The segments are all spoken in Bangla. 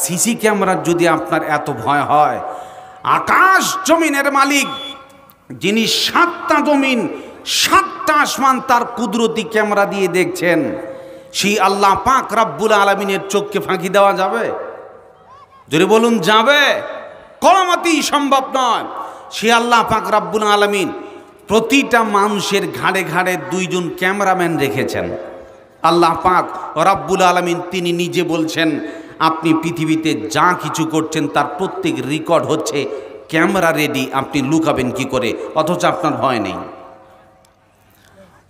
সিসি ক্যামেরার যদি আপনার এত ভয় হয়, আকাশ জমিনের মালিক যিনি 7টা জমিন 7টা আসমান তার কুদরতি ক্যামেরা দিয়ে দেখছেন, সেই আল্লাহ পাক রব্বুল আলামিনের চোখকে ফাঁকি দেওয়া যাবে? যদি বলুন যাবে? কোনোমতেই সম্ভব নয়। সে আল্লাহ পাক রব্বুল আলামিন প্রতিটা মানুষের ঘাড়ে ঘাড়ে 2জন ক্যামেরাম্যান রেখেছেন। আল্লাহ পাক রব্বুল আলামিন তিনি নিজে বলছেন, আপনি পৃথিবীতে যা কিছু করছেন তার প্রত্যেক রেকর্ড হচ্ছে, ক্যামেরা রেডি, আপনি লুকাবেন কি করে? অথচ আপনার ভয় নেই।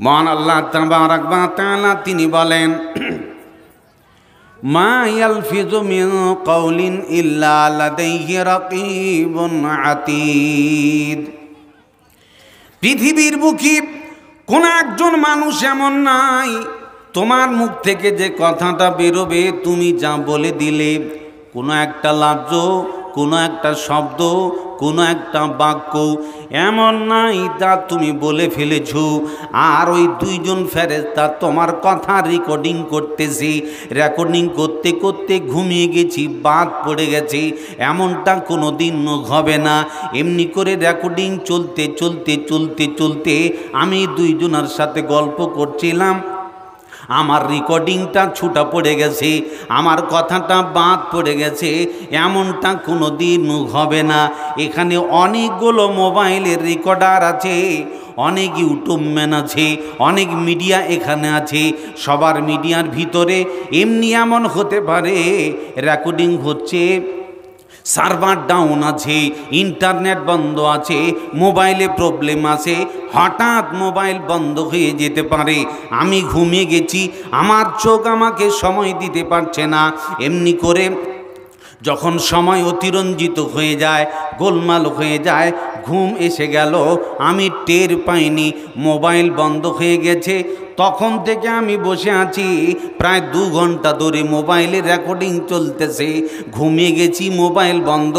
মহান আল্লাহ তাবারাক ওয়া তাআলা তিনি বলেন, মা ইয়ালফিযু মিন কাওলিন ইল্লা লাদাইহি রাকীবুন আতীদ। পৃথিবীর বুকে কোন একজন মানুষ এমন নাই, তোমার মুখ থেকে যে কথাটা বেরোবে তুমি যা বলে দিলে, কোনো একটা লফজ, কোনো একটা শব্দ, কোনো একটা বাক্য এমন নাই তা তুমি বলে ফেলেছো, আর ওই 2জন ফেরেশতা তোমার কথা রেকর্ডিং করতেছে। রেকর্ডিং করতে করতে ঘুমিয়ে গেছি, বাদ পড়ে গেছে, এমনটা কোনো দিন হবে না। এমনি করে রেকর্ডিং চলতে চলতে চলতে চলতে আমি 2জনের সাথে গল্প করছিলাম, আমার রেকর্ডিংটা ছুটা পড়ে গেছে, আমার কথাটা বাদ পড়ে গেছে, এমনটা কোনো দিন হবে না। এখানে অনেকগুলো মোবাইলের রেকর্ডার আছে, অনেক ইউটিউব ম্যান আছে, অনেক মিডিয়া এখানে আছে। সবার মিডিয়ার ভিতরে এমনি এমন হতে পারে রেকর্ডিং হচ্ছে, সার্ভার ডাউন আছে, ইন্টারনেট বন্ধ আছে, মোবাইলে প্রবলেম আছে, হঠাৎ মোবাইল বন্ধ হয়ে যেতে পারে। আমি ঘুমিয়ে গেছি, আমার চোখ আমাকে সময় দিতে পারছে না। এমনি করে যখন সময় অতিরঞ্জিত হয়ে যায়, গোলমাল হয়ে যায়, ঘুম এসে গেল, আমি টের পাইনি মোবাইল বন্ধ হয়ে গেছে। তখন থেকে আমি বসে আছি প্রায় 2 ঘন্টা ধরে, মোবাইলে রেকর্ডিং চলতেছে, ঘুমিয়ে গেছি, মোবাইল বন্ধ,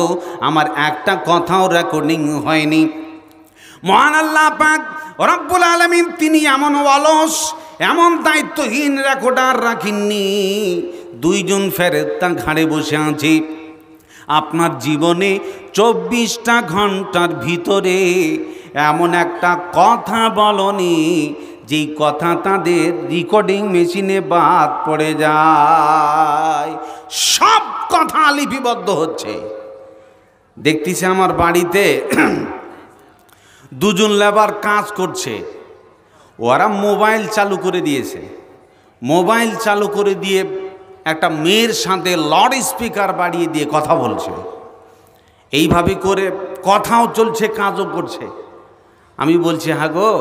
আমার একটা কথাও রেকর্ডিং হয়নি। মহান আল্লাহ পাক রব্বুল আলামিন তিনি এমন অলস, এমন দায়িত্বহীন রেকর্ডার রাখেননি। 2জন ফেরেশতা ঘাড়ে বসে আছে। আপনার জীবনে 24টা ঘন্টার ভিতরে এমন একটা কথা বলনি যেই কথা তাদের রেকর্ডিং মেশিনে বাদ পড়ে যায়। সব কথা লিপিবদ্ধ হচ্ছে। দেখতেছি আমার বাড়িতে 2জন লেবার কাজ করছে, ওরা মোবাইল চালু করে দিয়েছে। মোবাইল চালু করে দিয়ে একটা মেয়ের সাথে লাউড স্পিকার বাড়িয়ে দিয়ে কথা বলছে। এইভাবে করে কথাও চলছে, কাজও করছে। আমি বলছি, হ্যাঁ গো,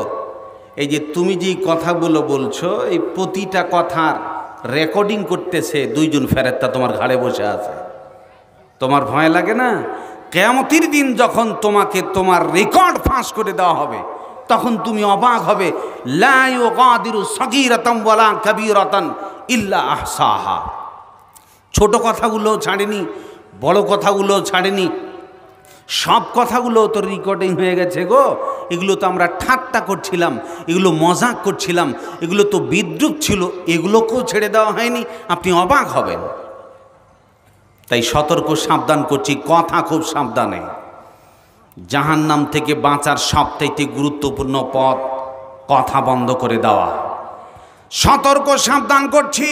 এই যে তুমি যে কথাগুলো বলছো, এই প্রতিটা কথার রেকর্ডিং করতেছে 2জন ফেরেশতা তোমার ঘাড়ে বসে আছে। তোমার ভয় লাগে না? কিয়ামতের দিন যখন তোমাকে তোমার রেকর্ড ফাঁস করে দেওয়া হবে, তখন তুমি অবাক হবে। লা ইউগাদিরু সাগীরাতান ওয়ালা কাবীরাতান ইল্লা আহসাহা। ছোট কথাগুলো ছাড়েনি, বড় কথাগুলো ছাড়েনি, সব কথাগুলো তো রেকর্ডিং হয়ে গেছে গো। এগুলো তো আমরা ঠাট্টা করছিলাম, এগুলো মজাক করছিলাম, এগুলো তো বিদ্রূপ ছিল, এগুলোকেও ছেড়ে দেওয়া হয়নি। আপনি অবাক হবেন। তাই সতর্ক সাবধান করছি, কথা খুব সাবধানে। জাহান্নাম থেকে বাঁচার সবথেকে গুরুত্বপূর্ণ পথ কথা বন্ধ করে দেওয়া। সতর্ক সাবধান করছি।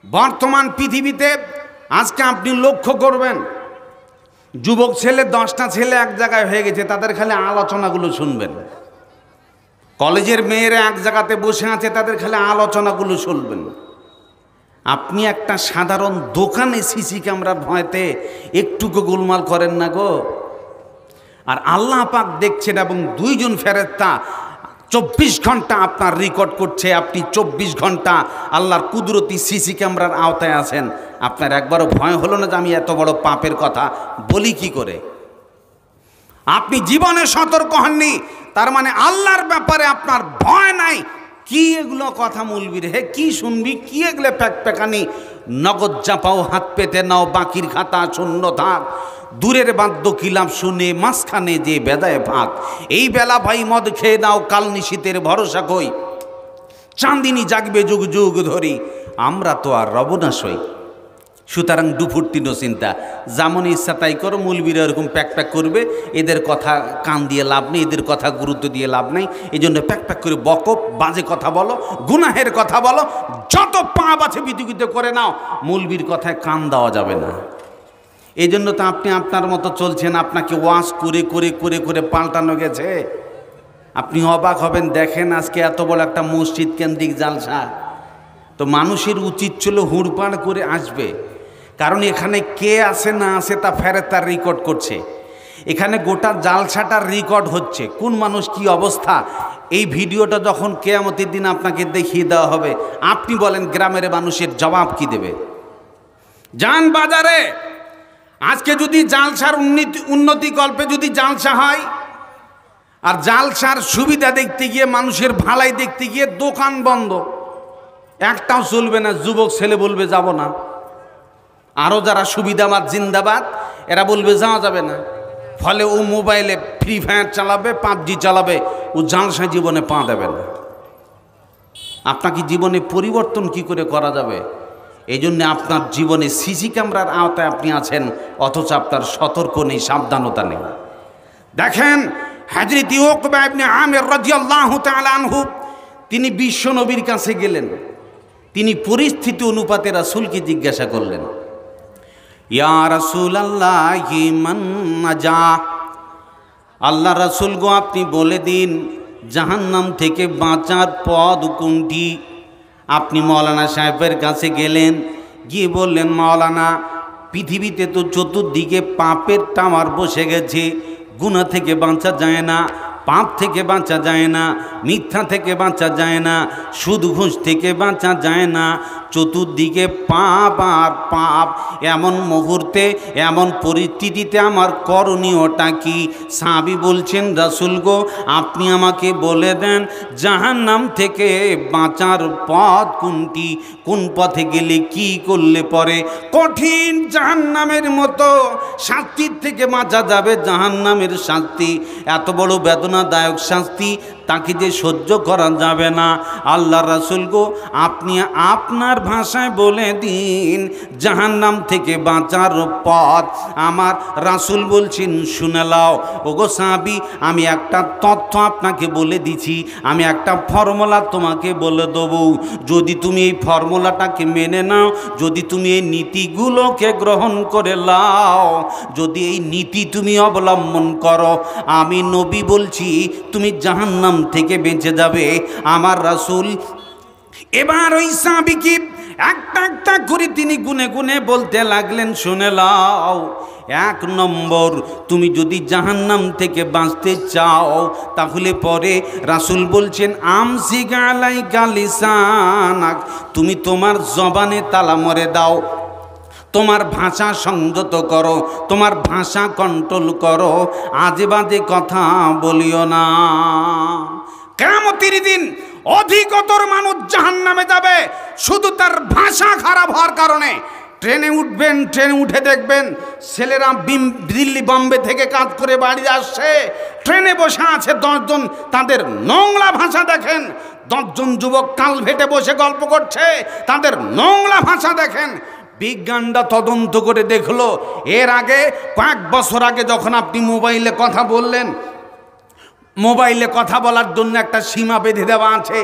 বর্তমান পৃথিবীতে আজকে আপনি লক্ষ্য করবেন, যুবক ছেলে 10টা ছেলে এক জায়গায় হয়ে গেছে, তাদের খালি আলোচনাগুলো শুনবেন। কলেজের মেয়েরা এক জায়গাতে বসে আছে, তাদের খালি আলোচনাগুলো শুনবেন। আপনি একটা সাধারণ দোকানে সিসি ক্যামেরার ভয়তে একটুকু গোলমাল করেন না গো। আর আল্লাহ পাক দেখছেন, এবং 2জন ফেরেশতা 24 ঘন্টা আপনার রেকর্ড করছে। আপনি 24 ঘন্টা আল্লাহর কুদরতি সিসি ক্যামেরার আওতায় আছেন। আপনার একবারও ভয় হলো না যে আমি এত বড় পাপের কথা বলি কি করে? আপনি জীবনে সতর্ক হননি, তার মানে আল্লাহর ব্যাপারে আপনার ভয় নাই। কি এগুলো কথা বলবি রে, কি শুনবি, কি এগুলো প্যাকপ্যাকানি? নগদ চাপাও, হাত পেতে নাও, বাকির খাতা শূন্য থাক। দূরের বাদ্য কিলাপ শুনে মাঝখানে যে বেদায় ভাগ। এই বেলা ভাই মদ খেয়ে নাও, কাল নিশীতের ভরসা কই। চাঁদিনী জাগবে যুগ যুগ ধরি, আমরা তো আর রব না সই। সুতরাং দুফুর্তিনো চিন্তা, যেমন ইচ্ছা তাই করো। মৌলবীরা এরকম প্যাক প্যাক করবে, এদের কথা কান দিয়ে লাভ নেই, এদের কথা গুরুত্ব দিয়ে লাভ নেই। এই জন্য প্যাক প্যাক করে বকো, বাজে কথা বলো, গুনাহের কথা বলো, যত পাপ আছে বিতর্কিত করে নাও, মৌলবীর কথায় কান দেওয়া যাবে না। এই জন্য তো আপনি আপনার মতো চলছেন, আপনাকে ওয়াজ করে করে করে করে পাল্টানো গেছে। আপনি অবাক হবেন, দেখেন আজকে এত বড় একটা মসজিদ কেন্দ্রিক জালসা, তো মানুষের উচিত ছিল হুড়পাড় করে আসবে, কারণ এখানে কে আছে না আছে তা ফেরেশতা রেকর্ড করছে। এখানে গোটা জালসাটার রেকর্ড হচ্ছে, কোন মানুষ কি অবস্থা। এই ভিডিওটা যখন কিয়ামতের দিন আপনাকে দেখিয়ে দেওয়া হবে, আপনি বলেন গ্রামের মানুষের জবাব কি দেবে? যান বাজারে, আজকে যদি জালসার উন্নতি কল্পে যদি জালসা হয়, আর জালসার সুবিধা দেখতে গিয়ে, মানুষের ভালাই দেখতে গিয়ে দোকান বন্ধ, একটাও চলবে না। যুবক ছেলে বলবে যাব না, আরও যারা সুবিধাবাদ জিন্দাবাদ এরা বলবে যাওয়া যাবে না। ফলে ও মোবাইলে ফ্রি ফায়ার চালাবে, পাবজি চালাবে, ও জালসা জীবনে পা দেবে না। আপনাকে জীবনে পরিবর্তন কি করে করা যাবে? এই জন্য আপনার জীবনে সিসি ক্যামেরার আওতায় আপনি আছেন, অথচ আপনার সতর্ক নেই, সাবধানতা নেই। দেখেন হযরত উকবা ইবনে আমির রাদিয়াল্লাহু তাআলা আনহু, তিনি বিশ্ব নবীর কাছে গেলেন। তিনি পরিস্থিতি অনুপাতে রাসূলকে জিজ্ঞাসা করলেন, ইয়া রাসূলাল্লাহি মান নাজা, আল্লাহ রাসূল গো আপনি বলে দিন জাহান্নাম থেকে বাঁচার পথ কোনটি? আপনি মাওলানা সাহেবের কাছে গেলেন, গিয়ে বললেন, মাওলানা পৃথিবীতে তো চতুর্দিকে পাপের টাওয়ার বসে গেছে, গুনাহ থেকে বাঁচা যায় না, পাপ থেকে বাঁচা যায় না, মিথ্যা থেকে বাঁচা যায় না, সুদ ঘুষ থেকে বাঁচা যায় না, চতুর্দিকে পাপ আর পাপ। এমন মুহূর্তে, এমন পরিস্থিতিতে আমার করণীয়টা কি? সাহাবী বলছেন, রাসূল গো আপনি আমাকে বলে দেন জাহান্নাম থেকে বাঁচার পথ কোনটি? কোন পথে গেলে কি করলে পরে কঠিন জাহান্নামের মতো শাস্তির থেকে বাঁচা যাবে? জাহান্নামের শাস্তি এত বড় বেদনাদায়ক শাস্তি, তাকে যে সহ্য করা যাবে না। আল্লাহ রাসূল গো আপনি আপনার ভাষায় বলে দিন জাহান্নাম থেকে বাঁচার পথ। আমার রাসূল বলছেন, শুনে লাও ওগো সাহাবী, আমি একটা তথ্য আপনাকে বলে দিছি, আমি একটা ফর্মুলা তোমাকে বলে দেবো। যদি তুমি এই ফর্মুলাটাকে মেনে নাও, যদি তুমি এই নীতিগুলোকে গ্রহণ করে লাও, যদি এই নীতি তুমি অবলম্বন করো, আমি নবী বলছি তুমি জাহান্নাম থেকে বেঁচে যাবে। আমার রাসূল এবার ওই সাহাবীকে একটা একটা করে তিনি গুনে গুনে বলতে লাগলেন, শুনে লাও। এক নম্বর, তুমি যদি জাহান্নাম থেকে বাঁচতে চাও, তাহলে পরে রাসূল বলছেন, আমসিক আলাইকা লিসানাক, তুমি তোমার জবানে তালা মরে দাও, তোমার ভাষা সংযত করো, তোমার ভাষা কন্ট্রোল করো, আজে বাজে কথা বলিও না। কিয়ামতের দিন অধিকতর মানুষ জাহান্নামে যাবে শুধু তার ভাষা খারাপ হওয়ার কারণে। ট্রেনে উঠবেন, ট্রেনে উঠে দেখবেন ছেলেরা দিল্লি বম্বে থেকে কাজ করে বাড়ি আসছে, ট্রেনে বসে আছে 10 জন, তাদের নোংরা ভাষা দেখেন। 10 জন যুবক কালভেটে বসে গল্প করছে, তাদের নোংরা ভাষা দেখেন। বিজ্ঞানটা তদন্ত করে দেখলো, এর আগে কয়েক বছর আগে যখন আপনি মোবাইলে কথা বললেন, মোবাইলে কথা বলার জন্য একটা সীমা বেঁধে দেওয়া আছে,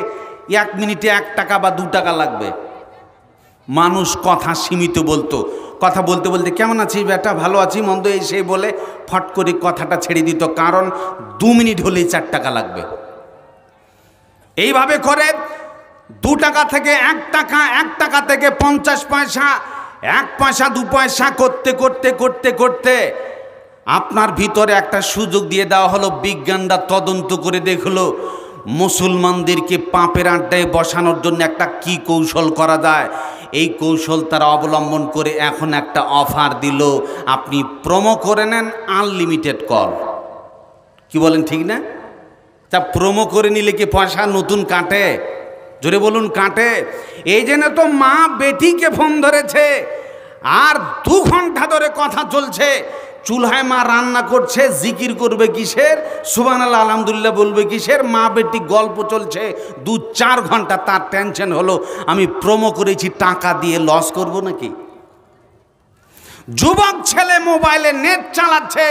1 মিনিটে 1 টাকা বা 2 টাকা লাগবে। মানুষ কথা সীমিত বলতো, কথা বলতে বলতে কেমন আছিস বেটা, ভালো আছি, মন্দ এই সেই বলে ফট করে কথাটা ছেড়ে দিত, কারণ 2 মিনিট হলেই 4 টাকা লাগবে। এইভাবে করে 2 টাকা থেকে 1 টাকা, 1 টাকা থেকে 50 পয়সা, 1 পয়সা 2 পয়সা করতে করতে করতে করতে আপনার ভিতরে একটা সুযোগ দিয়ে দেওয়া হলো। বিজ্ঞানরা তদন্ত করে দেখলো মুসলমানদেরকে পাপের আড্ডায় বসানোর জন্য একটা কি কৌশল করা যায়। এই কৌশল তারা অবলম্বন করে এখন একটা অফার দিল, আপনি প্রোমো করে নেন, আনলিমিটেড কল। কি বলেন, ঠিক না? তা প্রোমো করে নিলে কি পয়সা নতুন কাটে? জোরে বলুন, কাটে। এই জন্য তো মা বেটিকে ফোন ধরেছে, আর 2 ঘন্টা ধরে কথা চলছে। চুলহায় মা রান্না করছে, জিকির করবে কিসের, সুবহানাল্লাহ আলহামদুলিল্লাহ বলবে কিসের, মা বেটি গল্প চলছে 2-4 ঘন্টা। তার টেনশন হলো আমি প্রোমো করেছি, টাকা দিয়ে লস করব নাকি? যুবক ছেলে মোবাইলে নেট চালাচ্ছে,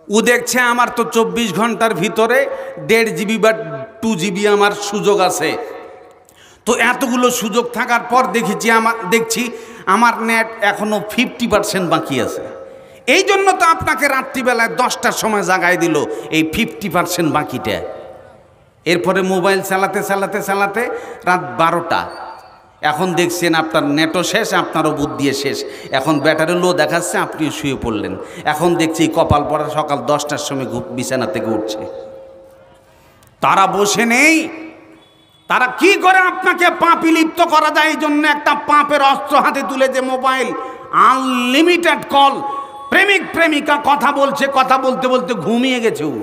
ও দেখছে আমার তো 24 ঘন্টার ভিতরে 1.5 GB বা 2 GB আমার সুযোগ আছে। তো এতগুলো সুযোগ থাকার পর দেখছি আমার নেট এখনো 50% বাকি আছে। এই জন্য তো আপনাকে রাত্রিবেলায় 10টার সময় জাগায় দিল এই 50% বাকিটা। এরপরে মোবাইল চালাতে চালাতে চালাতে রাত 12টা। এখন দেখছেন আপনার নেটও শেষ, আপনারও বুদ্ধিও শেষ। এখন ব্যাটারি লো দেখাচ্ছে, আপনিও শুয়ে পড়লেন। এখন দেখছি কপাল পড়া সকাল 10টার সময় বিছানা থেকে উঠছে। তারা বসে নেই, তারা কি করে আপনাকে পাপে লিপ্ত করা যায় এই জন্য একটা পাপের অস্ত্র হাতে তুলে যে মোবাইল, আনলিমিটেড কল, প্রেমিক প্রেমিকা কথা বলছে, কথা বলতে বলতে ঘুমিয়ে গেছে, ও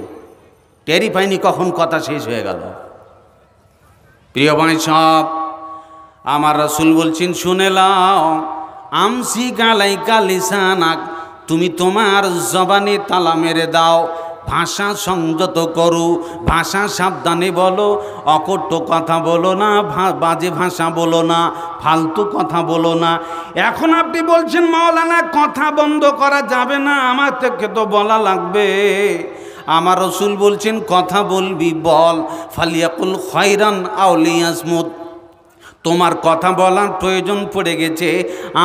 টেরি পায়নি কখন কথা শেষ হয়ে গেল। প্রিয় ভাই সব, আমার রাসূল বলছেন শুনে লাও, আমসি গালাইকা লিসানাক, তুমি তোমার জবানে তালা মেরে দাও, ভাষা সংযত করো, ভাষা সাবধানে বলো, অকট্য কথা বলো না, বাজে ভাষা বলো না, ফালতু কথা বলো না। এখন আপনি বলছেন মাওলানা কথা বন্ধ করা যাবে না, আমার থেকে তো বলা লাগবে। আমার রাসূল বলছেন কথা বলবি বল, ফালিয়াকুল খায়রান আও লিয়াসমুত। তোমার কথা বলার প্রয়োজন পড়ে গেছে,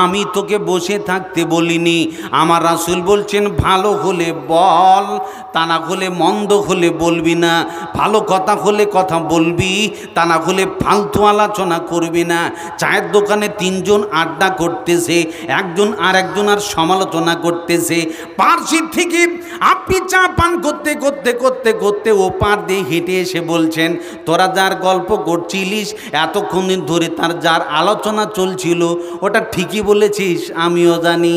আমি তোকে বসে থাকতে বলিনি। আমার রাসূল বলছেন ভালো হলে বল, তা না হলে মন্দ হলে বলবি না। ভালো কথা হলে কথা বলবি, তা না হলে ফালতু আলোচনা করবি না। চায়ের দোকানে 3 জন আড্ডা করতেছে, একজন আর একজনের সমালোচনা করতেছে। পার্শ্ব থেকে আপনি চা পান করতে করতে করতে করতে ও পার দিয়ে হেঁটে এসে বলছেন, তোরা যার গল্প করছিলিস এতক্ষণ ধরে, তার যার আলোচনা চলছিল ওটা ঠিকই বলেছিস, আমিও জানি।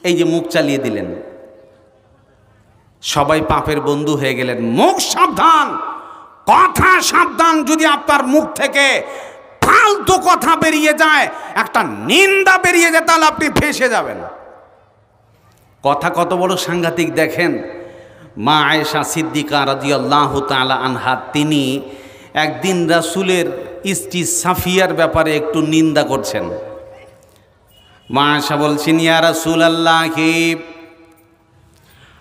এই যে মুখ চালিয়ে দিলেন, সবাই পাপের বন্ধু হয়ে গেলেন। মুখ সাবধান, কথা সাবধান। যদি আপনার মুখ থেকে ফালতু কথা বেরিয়ে যায়, একটা নিন্দা বেরিয়ে যায়, তাহলে আপনি ফেঁসে যাবেন। কথা কত বড় সাংঘাতিক দেখেন। মা আয়েশা সিদ্দিকা রাদিয়াল্লাহু তাআলা আনহা, তিনি একদিন রাসূলের স্ত্রী সাফিয়ার ব্যাপারে একটু নিন্দা করছেন। মা আয়েশা বলছেন, ইয়া রাসূলাল্লাহি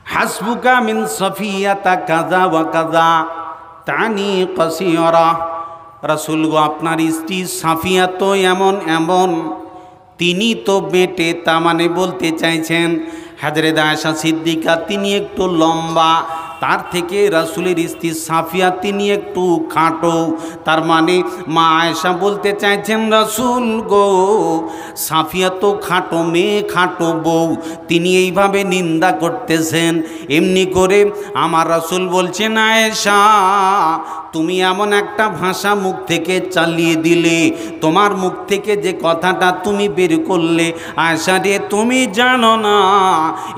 হাসবুকা মিন সাফিয়াতা কাযা ওয়া কাযা তানি কাসিরা। রাসূল গো, আপনার স্ত্রী সাফিয়া তো এমন এমন, তিনি তো বেটে, তা মানে বলতে চাইছেন হযরত আয়েশা সিদ্দিকা তিনি একটু লম্বা, তার থেকে রাসূলের স্ত্রী সাফিয়া তিনি একটু খাটো। তার মানে মা আয়েশা বলতে চাইছেন, রাসূল গো, সাফিয়া তো খাটো মেয়ে, খাটো বউ, তিনি এইভাবে নিন্দা করতেছেন। এমনি করে আমার রাসূল বলছেন, আয়েশা তুমি এমন একটা ভাষা মুখ থেকে চালিয়ে দিলে, তোমার মুখ থেকে যে কথাটা তুমি বের করলে, আয়েশা রে তুমি জানো না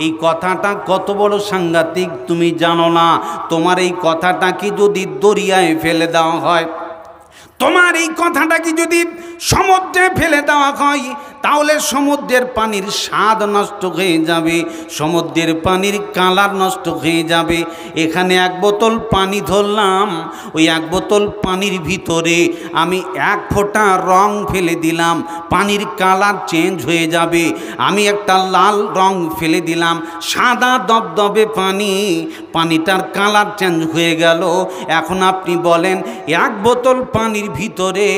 এই কথাটা কত বড় সাংঘাতিক, তুমি জানো না। তোমার এই কথাটা কি যদি দরিয়ায় ফেলে দেওয়া হয়, তোমার এই কথাটা কি যদি সমুদ্রে ফেলে দেওয়া হয়, তাহলে সমুদ্রের পানির স্বাদ নষ্ট হয়ে যাবে, সমুদ্রের পানির কালার নষ্ট হয়ে যাবে। এখানে 1 বোতল পানি ধরলাম, ওই 1 বোতল পানির ভিতরে আমি 1 ফোঁটা রং ফেলে দিলাম, পানির কালার চেঞ্জ হয়ে যাবে। আমি একটা লাল রং ফেলে দিলাম, সাদা দবদবে পানি, পানিটার কালার চেঞ্জ হয়ে গেল। এখন আপনি বলেন 1 বোতল পানির ভিতরে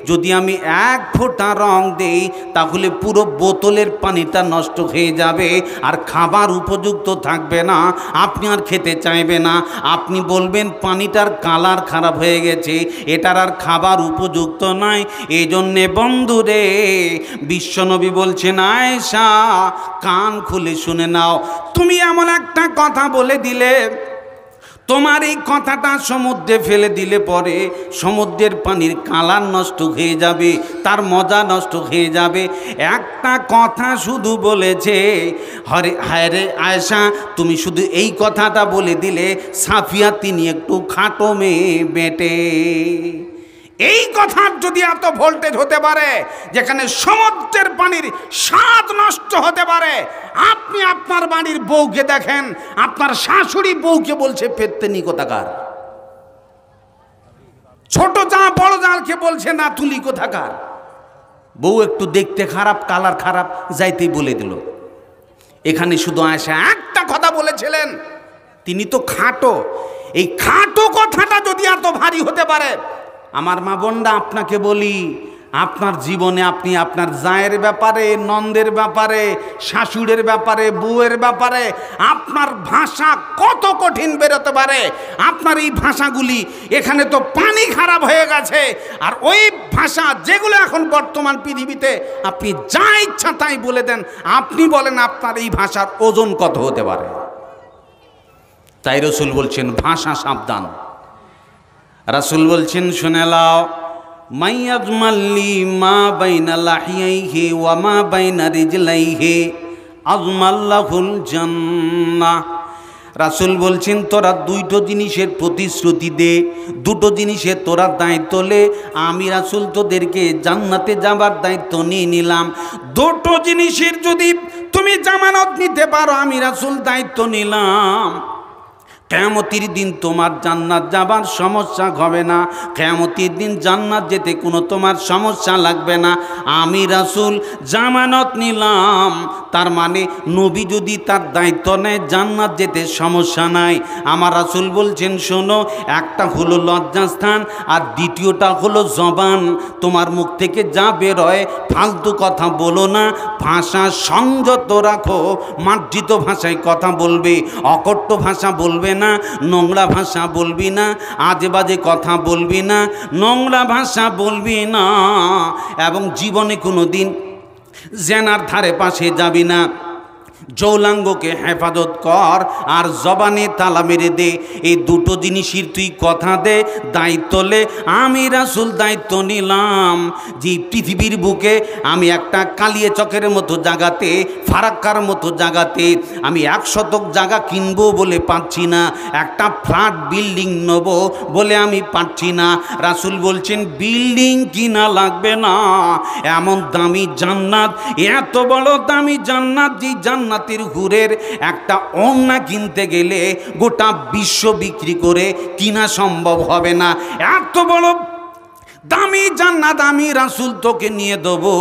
যদি আমি 1 ফোঁটা রং দেই, তাহলে পুরো বোতলের পানিটা নষ্ট হয়ে যাবে, আর খাবার উপযুক্ত থাকবে না, আপনি আর খেতে চাইবে না। আপনি বলবেন পানিটার কালার খারাপ হয়ে গেছে, এটার আর খাবার উপযুক্ত নয়। এই জন্যে বন্ধুরে, বিশ্বনবী বলছেন, আয়েশা কান খুলে শুনে নাও, তুমি এমন একটা কথা বলে দিলে, তোমার এই কথাটা সমুদ্রে ফেলে দিলে পরে সমুদ্রের পানির কালার নষ্ট হয়ে যাবে, তার মজা নষ্ট হয়ে যাবে। একটা কথা শুধু বলেছে, হায় রে আয়েশা, তুমি শুধু এই কথাটা বলে দিলে সাফিয়া তিনি একটু খাটো মেয়ে বেটে। এই কথার যদি এত ভোল্টেজ হতে পারে, যেখানে সমুদ্রের পানির স্বাদ নষ্ট হতে পারে, আপনি আপনার বাড়ির বউকে দেখেন, আপনার শাশুড়ি বউকে বলছে পেত্তেনি কোথাকার, ছোট যা বড় জালকে বলছে না তুলি কোথাকার। বউ একটু দেখতে খারাপ, কালার খারাপ, যাইতেই বলে দিল। এখানে শুধু আয়েশা একটা কথা বলেছিলেন, তিনি তো খাটো। এই খাটো কথাটা যদি এত ভারী হতে পারে, আমার মা বোনরা আপনাকে বলি, আপনার জীবনে আপনি আপনার জায়ের ব্যাপারে, নন্দের ব্যাপারে, শাশুড়ের ব্যাপারে, বউয়ের ব্যাপারে আপনার ভাষা কত কঠিন বেরোতে পারে। আপনার এই ভাষাগুলি, এখানে তো পানি খারাপ হয়ে গেছে, আর ওই ভাষা যেগুলো এখন বর্তমান পৃথিবীতে আপনি যা ইচ্ছা তাই বলে দেন, আপনি বলেন আপনার এই ভাষার ওজন কত হতে পারে। তাই রাসূল বলছেন ভাষা সাবধান। রাসূল বলছেন শুনে লাও, মাইয়াজমাল্লি মা বাইনা লাহিয়াইহি ওয়া মা বাইনা রিজলাইহি আজমাল্লাহুল জান্নাহ। রাসূল বলছেন তোরা দুটো জিনিসের প্রতিশ্রুতি দে, দুটো জিনিসের তোরা দায়িত্ব লে, আমি রাসূল তোদেরকে জান্নাতে যাবার দায়িত্ব নিয়ে নিলাম। দুটো জিনিসের যদি তুমি জামানত নিতে পারো, আমি রাসূল দায়িত্ব নিলাম, কিয়ামতের দিন তোমার জান্নাত যাবার সমস্যা হবে না, কিয়ামতের দিন জান্নাত যেতে কোনো তোমার সমস্যা লাগবে না, আমি রাসূল জামানত নিলাম। তার মানে নবী যদি তার দায়িত্ব নেয়, জান্নাত যেতে সমস্যা নাই। আমার রাসূল বলছেন শোনো, একটা হলো লজ্জাস্থান, আর দ্বিতীয়টা হলো জবান। তোমার মুখ থেকে যা বেরোয় ফালতু কথা বলো না, ভাষা সংযত রাখো, মার্জিত ভাষায় কথা বলবে, অকট্য ভাষা বলবে না, নোংরা ভাষা বলবি না, আজে বাজে কথা বলবি না, নোংরা ভাষা বলবি না, এবং জীবনে কোনো দিন জেনার ধারে পাশে যাবি না। যৌলাঙ্গকে হেফাজত কর, আর জবানে তালা মেরে দে। এই দুটো জিনিসের তুই কথা দে, দায়িত্ব লে, আমি রাসূল দায়িত্ব নিলাম যে পৃথিবীর বুকে আমি একটা কালিয়ে চকের মতো জায়গাতে, ফারাক্কার মতো জায়গাতে আমি 1 শতক জায়গা কিনবো বলে পাচ্ছি না, একটা ফ্ল্যাট বিল্ডিং নেব বলে আমি পাচ্ছি না। রাসূল বলছেন বিল্ডিং কিনা লাগবে না, এমন দামি জান্নাত, এত বড় দামি জান্নাত, যে জান্নাতের হুরের একটা ওড়না কিনতে গেলে গোটা বিশ্ব বিক্রি করে কিনা সম্ভব হবে না। এত বড় দামি জান্নাত আমি রাসূল তোকে নিয়ে দেবো।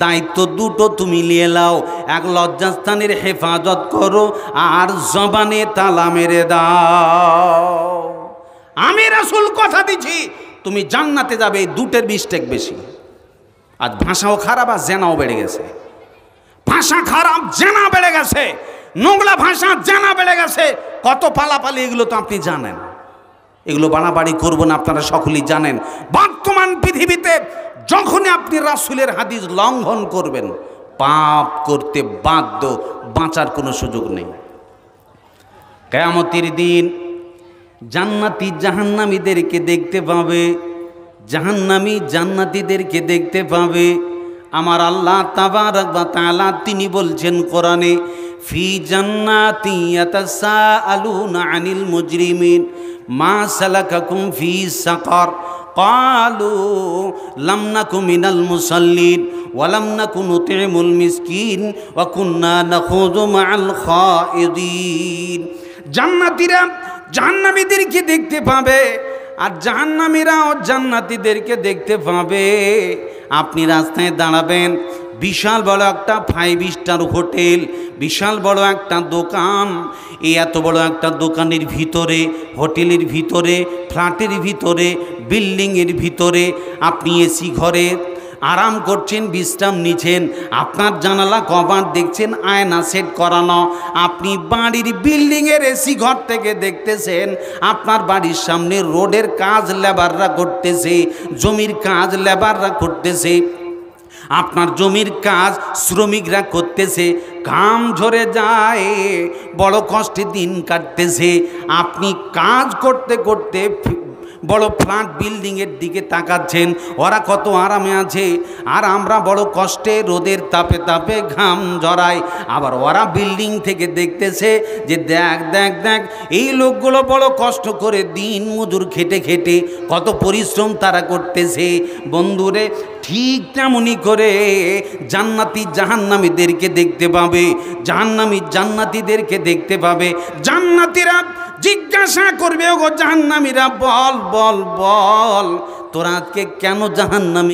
দায়িত্ব দুটো তুমি নিয়ে নাও, এক লজ্জাস্থানের হেফাজত করো, আর জবানে তালা মেরে দাও। আমি রাসূল কথা দিচ্ছি তুমি জান্নাতে যাবে। দুটোর মিস্টেক বেশি। আজ ভাষাও খারাপ, আর জেনাও বেড়ে গেছে। ভাষা খারাপ, জেনা বেড়ে গেছে, নোংরা ভাষা, জেনা বেড়ে গেছে। কত পালাপালি, এগুলো তো আপনি জানেন। এগুলো বাড়াবাড়ি করবো না, আপনারা সকলেই জানেন। বর্তমান পৃথিবীতে যখনই আপনি রাসূলের হাদিস লঙ্ঘন করবেন, পাপ করতে বাধ্য, বাঁচার কোনো সুযোগ নেই। কিয়ামতের দিন জান্নাতি জাহান্নামীদেরকে দেখতে পাবে, জাহান্নামী জান্নাতীদেরকে দেখতে পাবে। আমার আল্লাহ তাবারক ওয়া তাআলা তিনি বলছেন কোরআনে, ফি জান্নাতি ইয়াতাসাআলুনা আনিল মুজরিমিন মা সালাকাকুম ফি সাকার ক্বালু লাম নাকু মিনাল মুসাল্লিন ওয়া লাম নাকু নুতঈমুল মিসকিন ওয়া কুন্না নাখুযু মাআল খায়িদিন। জান্নাতীরা জাহান্নামীদেরকে দেখতে পাবে, আর জাহান্নামীরাও জান্নাতীদেরকে দেখতে পাবে। আপনি রাস্তায় দাঁড়াবেন, বিশাল বড় একটা 5 স্টার হোটেল, বিশাল বড় একটা দোকান, এই এত বড় একটা দোকানের ভিতরে, হোটেলের ভিতরে, ফ্ল্যাটের ভিতরে, বিল্ডিংয়ের ভিতরে আপনি এসি ঘরে আরাম করছেন, বিশ্রাম নিচ্ছেন, আপনার জানালা কভার দেখছেন, আয়না সেট করানো, আপনি বাড়ির বিল্ডিংয়ের এসি ঘর থেকে দেখতেছেন আপনার বাড়ির সামনে রোডের কাজ লেবাররা করতেছে, জমির কাজ লেবাররা করতেছে, আপনার জমির কাজ শ্রমিকরা করতেছে, ঘাম ঝরে যায়, বড় কষ্টে দিন কাটতেছে। আপনি কাজ করতে করতে বড় ফ্ল্যাট বিল্ডিংয়ের দিকে তাকাচ্ছেন, ওরা কত আরামে আছে, আর আমরা বড় কষ্টে রোদের তাপে তাপে ঘাম ঝরাই। আবার ওরা বিল্ডিং থেকে দেখতেছে যে দেখ দেখ দেখ এই লোকগুলো বড় কষ্ট করে দিন মজুর খেটে খেটে কত পরিশ্রম তারা করতেছে। বন্ধুরে, ঠিক তেমনি করে জান্নাতি জাহান্নামীদেরকে দেখতে পাবে, জাহান্নামী জান্নাতীদেরকে দেখতে পাবে। জান্নাতীরা জিজ্ঞাসা করবে, ওগো জাহান্নামীরা বল বল বল, তোরা আজকে কেন জাহান্নামী?